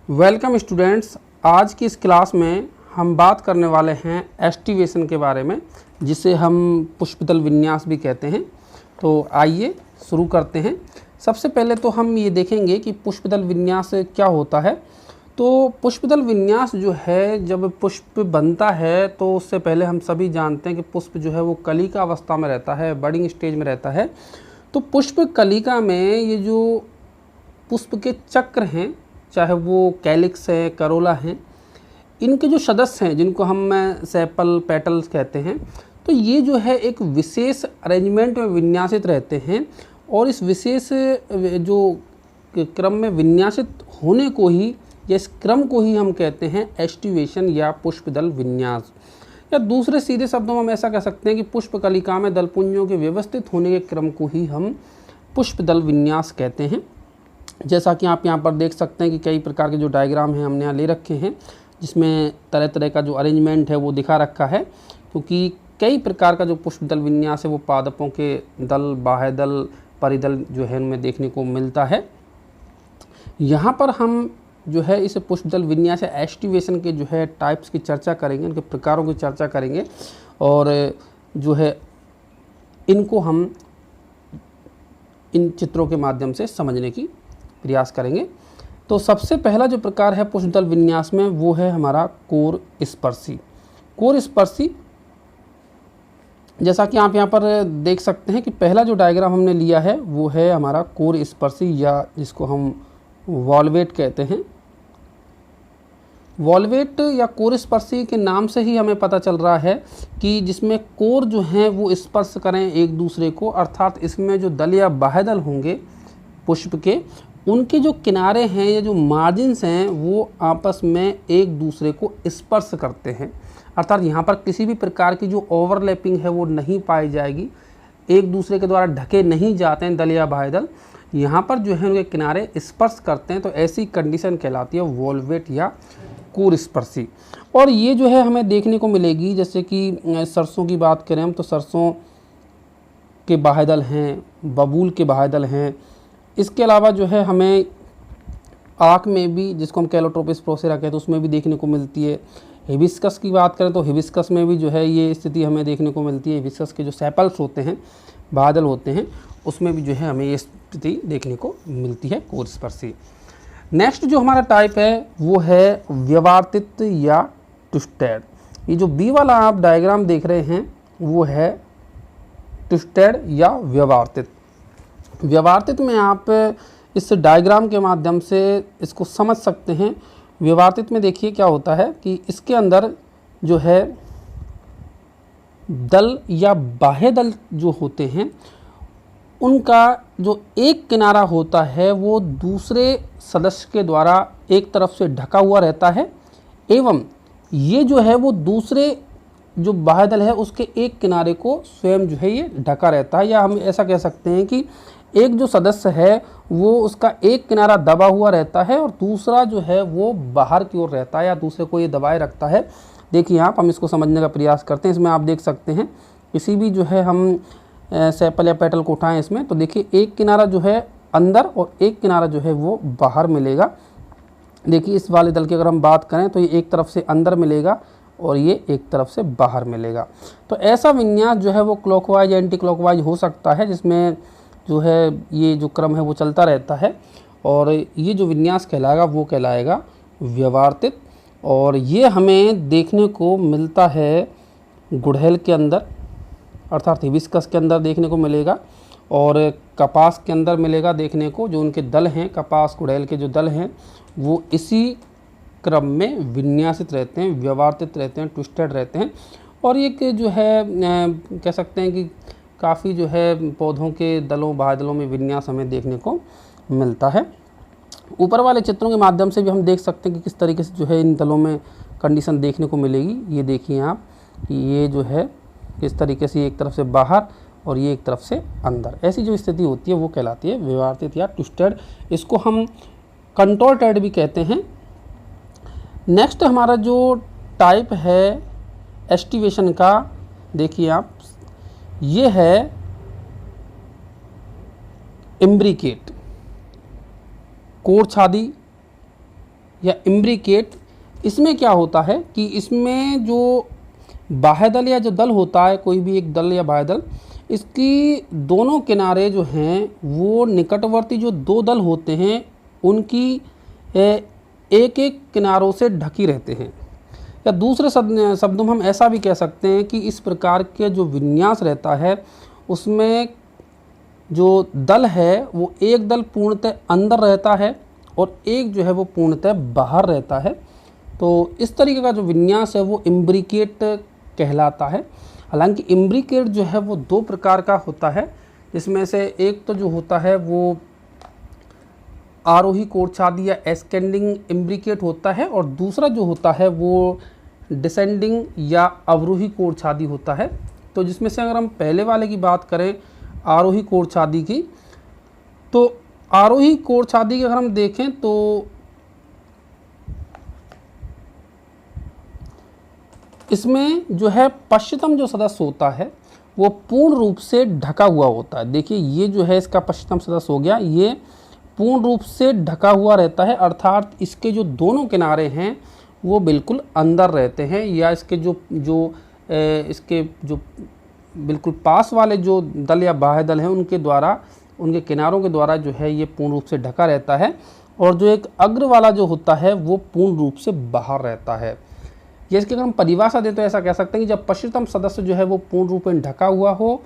Welcome students. आज की इस क्लास में हम बात करने वाले हैं एस्टिवेशन के बारे में, जिसे हम पुष्पदल विन्यास भी कहते हैं। तो आइए शुरू करते हैं। सबसे पहले तो हम ये देखेंगे कि पुष्पदल विन्यास क्या होता है। तो पुष्पदल विन्यास जो है, जब पुष्प बनता है तो उससे पहले हम सभी जानते हैं कि पुष्प जो है वो कलिका अवस्था में रहता है, बडिंग स्टेज में रहता है। तो पुष्प कलिका में ये जो पुष्प के चक्र हैं, चाहे वो कैलिक्स है, करोला हैं, इनके जो सदस्य हैं जिनको हम सेपल पेटल्स कहते हैं, तो ये जो है एक विशेष अरेंजमेंट में विन्यासित रहते हैं। और इस विशेष जो क्रम में विन्यासित होने को ही या इस क्रम को ही हम कहते हैं एस्टिवेशन या पुष्पदल विन्यास। या दूसरे सीधे शब्दों में हम ऐसा कह सकते हैं कि पुष्प कलिका में दलपुंजों के व्यवस्थित होने के क्रम को ही हम पुष्पदल विन्यास कहते हैं। जैसा कि आप यहाँ पर देख सकते हैं कि कई प्रकार के जो डायग्राम हैं हमने यहाँ ले रखे हैं, जिसमें तरह तरह का जो अरेंजमेंट है वो दिखा रखा है, क्योंकि कई प्रकार का जो पुष्पदल विन्यास है वो पादपों के दल, बाह्य दल, परिदल जो है उनमें देखने को मिलता है। यहाँ पर हम जो है इस पुष्पदल विन्यास या एस्टिवेशन के जो है टाइप्स की चर्चा करेंगे, उनके प्रकारों की चर्चा करेंगे और जो है इनको हम इन चित्रों के माध्यम से समझने की प्रयास करेंगे। तो सबसे पहला जो प्रकार है पुष्पदल विन्यास में वो है हमारा कोर स्पर्शी। कोर स्पर्शी, जैसा कि आप यहाँ पर देख सकते हैं कि पहला जो डायग्राम हमने लिया है वो है हमारा कोर स्पर्शी, या जिसको हम वॉल्वेट कहते हैं। वॉल्वेट या कोर स्पर्शी के नाम से ही हमें पता चल रहा है कि जिसमें कोर जो हैं वो स्पर्श करें एक दूसरे को, अर्थात इसमें जो दल या बाह्य दल होंगे पुष्प के, उनके जो किनारे हैं या जो मार्जिन्स हैं वो आपस में एक दूसरे को स्पर्श करते हैं। अर्थात यहाँ पर किसी भी प्रकार की जो ओवरलैपिंग है वो नहीं पाई जाएगी, एक दूसरे के द्वारा ढके नहीं जाते हैं दल या बाह्य दल, यहाँ पर जो है उनके किनारे स्पर्श करते हैं। तो ऐसी कंडीशन कहलाती है वॉल्वेट या कोर स्पर्शी। और ये जो है हमें देखने को मिलेगी, जैसे कि सरसों की बात करें हम तो सरसों के बाह्य दल हैं, बबूल के बाह्य दल हैं। इसके अलावा जो है हमें आक में भी, जिसको हम कैलोट्रोपिस प्रोसेरा कहते हैं, उसमें भी देखने को मिलती है। हिबिस्कस की बात करें तो हिबिस्कस में भी जो है ये स्थिति हमें देखने को मिलती है। हिबिस्कस के जो सेपल्स होते हैं, बादल होते हैं, उसमें भी जो है हमें ये स्थिति देखने को मिलती है कोर स्पर्शी। नेक्स्ट जो हमारा टाइप है वो है व्यवार्तित या ट्विस्टेड। ये जो बी वाला आप डायग्राम देख रहे हैं वो है ट्विस्टेड या व्यवार्तित। व्यवार्तित में आप इस डायग्राम के माध्यम से इसको समझ सकते हैं। व्यवार्तित में देखिए क्या होता है कि इसके अंदर जो है दल या बाह्य दल जो होते हैं उनका जो एक किनारा होता है वो दूसरे सदस्य के द्वारा एक तरफ से ढका हुआ रहता है, एवं ये जो है वो दूसरे जो बाह्य दल है उसके एक किनारे को स्वयं जो है ये ढका रहता है। या हम ऐसा कह सकते हैं कि एक जो सदस्य है वो उसका एक किनारा दबा हुआ रहता है और दूसरा जो है वो बाहर की ओर रहता है या दूसरे को ये दबाए रखता है। देखिए यहाँ हम इसको समझने का प्रयास करते हैं। इसमें आप देख सकते हैं किसी भी जो है हम सेपल या पेटल को उठाएं इसमें, तो देखिए एक किनारा जो है अंदर और एक किनारा जो है वो बाहर मिलेगा। देखिए इस वाले दल की अगर हम बात करें तो ये एक तरफ से अंदर मिलेगा और ये एक तरफ से बाहर मिलेगा। तो ऐसा विन्यास जो है वो क्लॉकवाइज एंटी क्लॉकवाइज हो सकता है, जिसमें जो है ये जो क्रम है वो चलता रहता है। और ये जो विन्यास कहलाएगा वो कहलाएगा व्यवार्तित। और ये हमें देखने को मिलता है गुड़हल के अंदर, अर्थात हिबिस्कस के अंदर देखने को मिलेगा, और कपास के अंदर मिलेगा देखने को। जो उनके दल हैं, कपास गुड़हल के जो दल हैं वो इसी क्रम में विन्यासित रहते हैं, व्यवार्तित रहते हैं, ट्विस्टेड रहते हैं। और ये जो है कह सकते हैं कि काफ़ी जो है पौधों के दलों, बाह्य दलों में विन्यास हमें देखने को मिलता है। ऊपर वाले चित्रों के माध्यम से भी हम देख सकते हैं कि किस तरीके से जो है इन दलों में कंडीशन देखने को मिलेगी। ये देखिए आप कि ये जो है किस तरीके से एक तरफ से बाहर और ये एक तरफ से अंदर, ऐसी जो स्थिति होती है वो कहलाती है व्यवार्तित या ट्विस्टेड। इसको हम कंटोर्टेड भी कहते हैं। नेक्स्ट हमारा जो टाइप है एस्टिवेशन का, देखिए आप, ये है इम्ब्रिकेट, कोर छादी या इम्ब्रिकेट, इसमें क्या होता है कि इसमें जो बाह्य दल या जो दल होता है, कोई भी एक दल या बाह्य दल, इसकी दोनों किनारे जो हैं वो निकटवर्ती जो दो दल होते हैं उनकी एक एक किनारों से ढकी रहते हैं। या दूसरे शब्दों में हम ऐसा भी कह सकते हैं कि इस प्रकार के जो विन्यास रहता है उसमें जो दल है वो एक दल पूर्णतः अंदर रहता है और एक जो है वो पूर्णतः बाहर रहता है। तो इस तरीके का जो विन्यास है वो इम्ब्रिकेट कहलाता है। हालांकि इम्ब्रिकेट जो है वो दो प्रकार का होता है, जिसमें से एक तो जो होता है वो आरोही कोर्छादी या एस्केंडिंग इम्ब्रिकेट होता है, और दूसरा जो होता है वो डिसेंडिंग या अवरोही कोर्छादी होता है। तो जिसमें से अगर हम पहले वाले की बात करें आरोही कोर्छादी की, तो आरोही कोर्छादी की अगर हम देखें तो इसमें जो है पश्चिमतम जो सदस्य होता है वो पूर्ण रूप से ढका हुआ होता है। देखिए ये जो है इसका पश्चिमतम सदस्य हो गया, ये पूर्ण रूप से ढका हुआ रहता है, अर्थात इसके जो दोनों किनारे हैं वो बिल्कुल अंदर रहते हैं, या इसके इसके जो बिल्कुल पास वाले जो दल या बाह्य दल हैं उनके द्वारा, उनके किनारों के द्वारा जो है ये पूर्ण रूप से ढका रहता है, और जो एक अग्र वाला जो होता है वो पूर्ण रूप से बाहर रहता है। ये इसकी अगर हम परिभाषा दें तो ऐसा कह सकते हैं कि जब पश्चिमतम सदस्य जो है वो पूर्ण रूप में ढका हुआ हो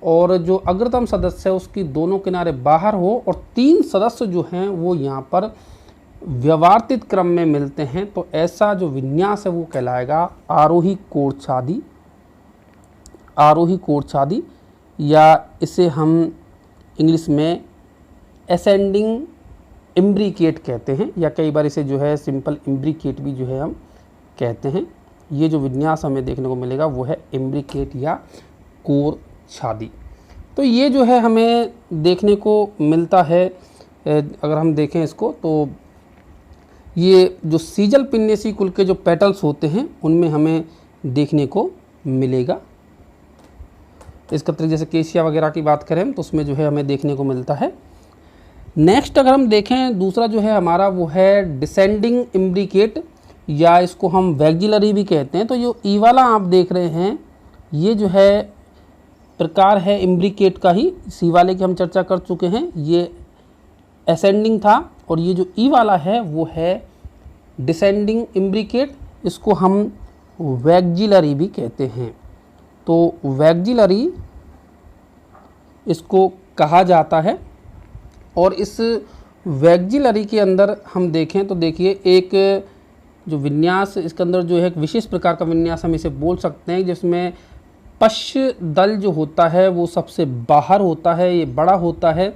और जो अग्रतम सदस्य है उसकी दोनों किनारे बाहर हो और तीन सदस्य जो हैं वो यहाँ पर व्यवस्थित क्रम में मिलते हैं, तो ऐसा जो विन्यास है वो कहलाएगा आरोही कोर्छादी। आरोही कोर्छादी, या इसे हम इंग्लिश में असेंडिंग इम्ब्रिकेट कहते हैं, या कई बार इसे जो है सिंपल इम्ब्रिकेट भी जो है हम कहते हैं। ये जो विन्यास हमें देखने को मिलेगा वो है इम्ब्रिकेट या कोर्छादी। तो ये जो है हमें देखने को मिलता है, अगर हम देखें इसको तो ये जो सीजल पिन्नेसी कुल के जो पेटल्स होते हैं उनमें हमें देखने को मिलेगा। इसका तरीके जैसे केशिया वगैरह की बात करें तो उसमें जो है हमें देखने को मिलता है। नेक्स्ट अगर हम देखें दूसरा जो है हमारा वो है डिसेंडिंग इम्ब्रिकेट, या इसको हम वैक्जिलरी भी कहते हैं। तो जो ई वाला आप देख रहे हैं ये जो है प्रकार है इम्ब्रिकेट का ही, सी वाले की हम चर्चा कर चुके हैं, ये असेंडिंग था, और ये जो ई वाला है वो है डिसेंडिंग इम्ब्रिकेट, इसको हम वैक्जिलरी भी कहते हैं। तो वैक्जिलरी इसको कहा जाता है, और इस वैक्जिलरी के अंदर हम देखें तो देखिए एक जो विन्यास इसके अंदर जो है एक विशेष प्रकार का विन्यास हम इसे बोल सकते हैं, जिसमें पश्च दल जो होता है वो सबसे बाहर होता है, ये बड़ा होता है,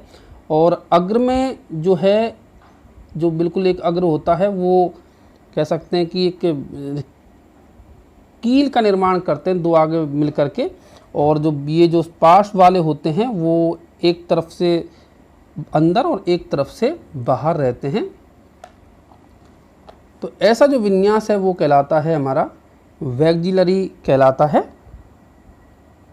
और अग्र में जो है जो बिल्कुल एक अग्र होता है वो कह सकते हैं कि एक कील का निर्माण करते हैं दो आगे मिल करके, और जो ये जो पार्श्व वाले होते हैं वो एक तरफ से अंदर और एक तरफ से बाहर रहते हैं। तो ऐसा जो विन्यास है वो कहलाता है हमारा वैक्जिलरी कहलाता है।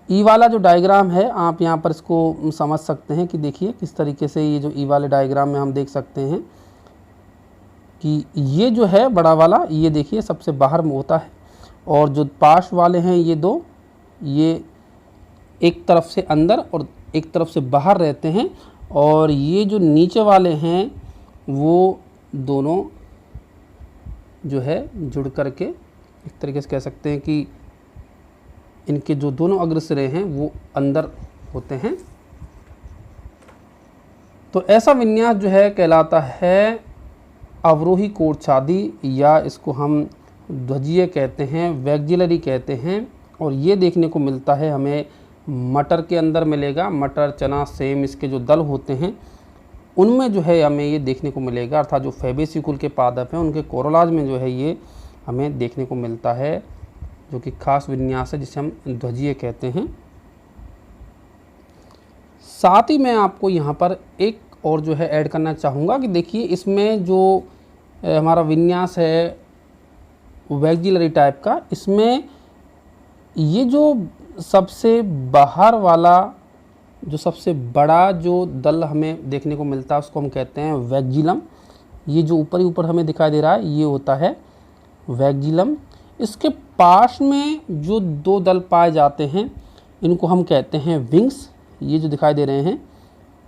ई वाला जो डायग्राम है आप यहाँ पर इसको समझ सकते हैं कि देखिए किस तरीके से ये जो ई वाले डायग्राम में हम देख सकते हैं कि ये जो है बड़ा वाला ये देखिए सबसे बाहर में होता है, और जो पार्श्व वाले हैं ये दो, ये एक तरफ से अंदर और एक तरफ से बाहर रहते हैं, और ये जो नीचे वाले हैं वो दोनों जो है जुड़ करके एक तरीके से कह सकते हैं कि इनके जो दोनों अग्रसिरे हैं वो अंदर होते हैं। तो ऐसा विन्यास जो है कहलाता है अवरोही कोर्छादी, या इसको हम ध्वजीय कहते हैं, वैक्जिलरी कहते हैं, और ये देखने को मिलता है हमें मटर के अंदर मिलेगा। मटर, चना, सेम इसके जो दल होते हैं उनमें जो है हमें ये देखने को मिलेगा, अर्थात जो फैबेसी कुल के पादप हैं उनके कोरोलाज में जो है ये हमें देखने को मिलता है, जो कि खास विन्यास है जिसे हम ध्वजीय कहते हैं। साथ ही मैं आपको यहाँ पर एक और जो है ऐड करना चाहूँगा कि देखिए इसमें जो हमारा विन्यास है वैक्जिलरी टाइप का, इसमें ये जो सबसे बाहर वाला जो सबसे बड़ा जो दल हमें देखने को मिलता है उसको हम कहते हैं वैक्जिलम, ये जो ऊपर ही ऊपर हमें दिखाई दे रहा है ये होता है वैक्जिलम। इसके पास में जो 2 दल पाए जाते हैं इनको हम कहते हैं विंग्स। ये जो दिखाई दे रहे हैं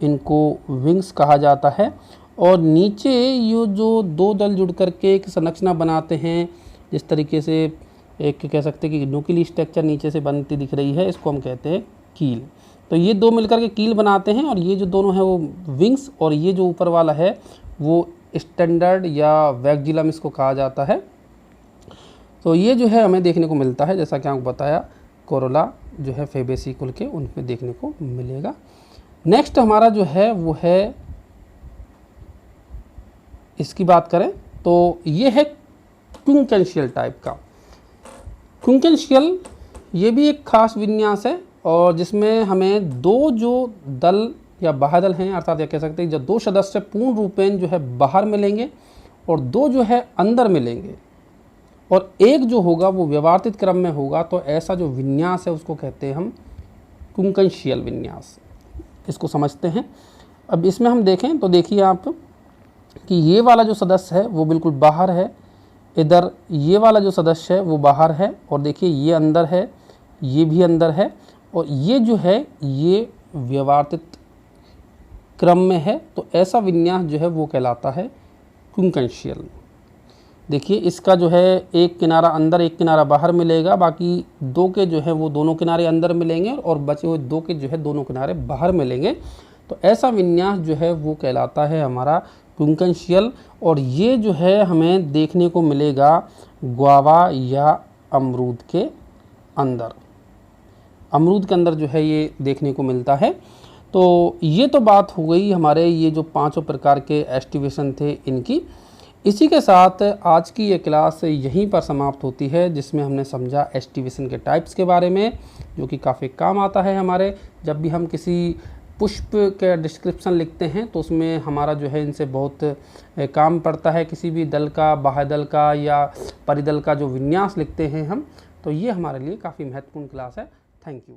इनको विंग्स कहा जाता है। और नीचे ये जो 2 दल जुड़ करके एक संरचना बनाते हैं, जिस तरीके से एक कह सकते हैं कि न्यूक्लियर स्ट्रक्चर नीचे से बनती दिख रही है, इसको हम कहते हैं कील। तो ये 2 मिलकर के कील बनाते हैं और ये जो दोनों हैं वो विंग्स, और ये जो ऊपर वाला है वो स्टैंडर्ड या वैक्जिलम इसको कहा जाता है। तो ये जो है हमें देखने को मिलता है, जैसा कि आपको बताया कोरोला जो है फेबेसी कुल के उनमें देखने को मिलेगा। नेक्स्ट हमारा जो है वो है, इसकी बात करें तो ये है क्विंकेंशियल टाइप का। क्विंकेंशियल ये भी एक खास विन्यास है और जिसमें हमें 2 जो दल या बाह्यदल हैं, अर्थात यह कह सकते हैं जब 2 सदस्य पूर्ण रूपेण जो है बाहर मिलेंगे और 2 जो है अंदर मिलेंगे और एक जो होगा वो व्यवस्थित क्रम में होगा, तो ऐसा जो विन्यास है उसको कहते हैं हम क्विंकेंशियल विन्यास। इसको समझते हैं। अब इसमें हम देखें तो देखिए आप कि ये वाला जो सदस्य है वो बिल्कुल बाहर है, इधर ये वाला जो सदस्य है वो बाहर है, और देखिए ये अंदर है, ये भी अंदर है, और ये जो है ये व्यवस्थित क्रम में है। तो ऐसा विन्यास जो है वो कहलाता है क्विंकेंशियल। देखिए इसका जो है एक किनारा अंदर एक किनारा बाहर मिलेगा, बाकी 2 के जो है वो दोनों किनारे अंदर मिलेंगे और बचे हुए 2 के जो है दोनों किनारे बाहर मिलेंगे। तो ऐसा विन्यास जो है वो कहलाता है हमारा क्विंकेंशियल। और ये जो है हमें देखने को मिलेगा गुआवा या अमरूद के अंदर। अमरूद के अंदर जो है ये देखने को मिलता है। तो ये तो बात हो गई हमारे ये जो 5 प्रकार के एस्टिवेशन थे इनकी। इसी के साथ आज की ये क्लास यहीं पर समाप्त होती है, जिसमें हमने समझा एस्टिवेशन के टाइप्स के बारे में, जो कि काफ़ी काम आता है हमारे जब भी हम किसी पुष्प के डिस्क्रिप्शन लिखते हैं तो उसमें हमारा जो है इनसे बहुत काम पड़ता है। किसी भी दल का, बाह्यदल का या परिदल का जो विन्यास लिखते हैं हम, तो ये हमारे लिए काफ़ी महत्वपूर्ण क्लास है। Thank you.